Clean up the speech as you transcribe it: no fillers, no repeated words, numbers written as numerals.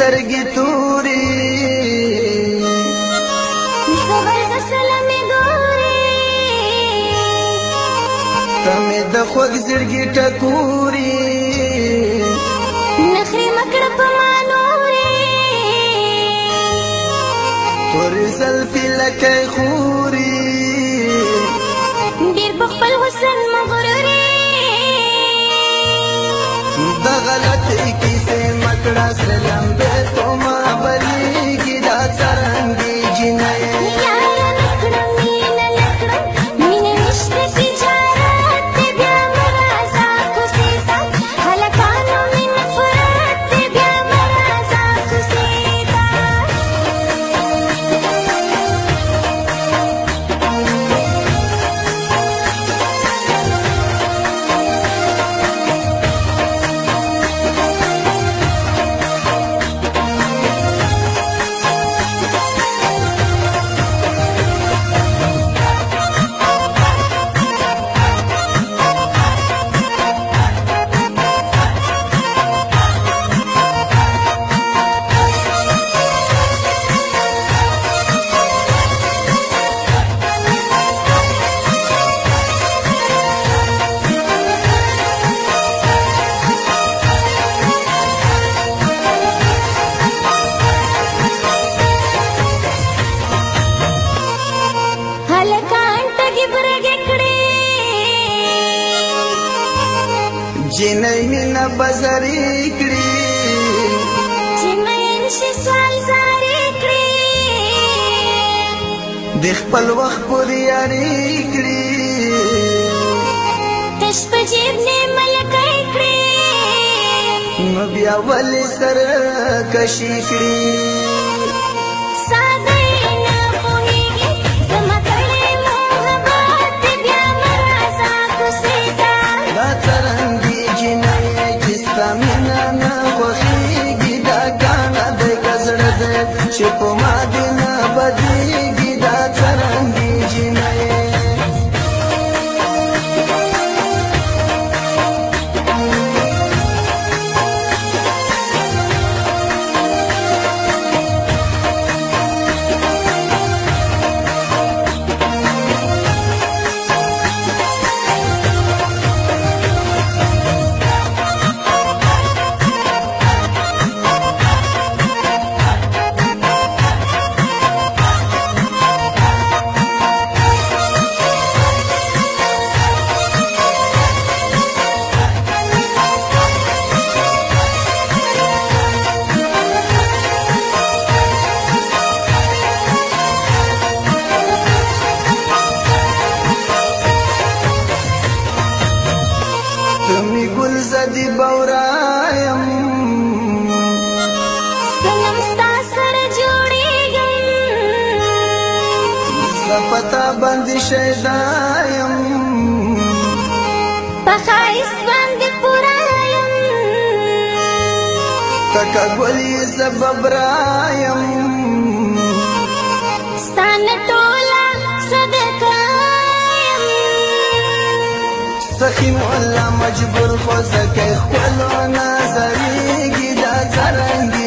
سترګې تورې زبردست لمې ګورې ته مې د خوږ زړګي ټکورې نخرې مکړه په ما نورې تورې زلفې لکه خورې ډېر په خپل حسن مغرورې د غلطۍ کیسې مکړه سره لمبې په ما بلیږي دا څرنګې جینۍ یاره نکړه مینه نکړه مینه نشته تجارت دی بیا مه راځه کوڅې ته هلکانو مې نفرت دی بیا مه راځه کوڅې ته جینۍ مینه بزرې کړي چې مین شي سوال زارې کړي د خپل وخت پورې یاري کړي تش په جیب نه ملکۍ کړي نو بیا ولې سره کشي کړي ساده یې نه پوهېږي زما کړی محبت دی بیا مه راځه کوڅې ته دا څرنګې جینۍ چې ستا مینه نه خوښېږي دا ګاڼه دی که زړه دی چې په ما دې نه بدلېږي دا څرنګې جینۍ تمی گل زدی بورایم سلام ستا سره جوړېږم زه پتا باندې شیدایم په ښایست باندې پوره یم تکه ګلې زه ببرایم ستا نه ټوله صدقه یم سخی مولا مجبور خو زکه خپلو نظریږي دا څرنګې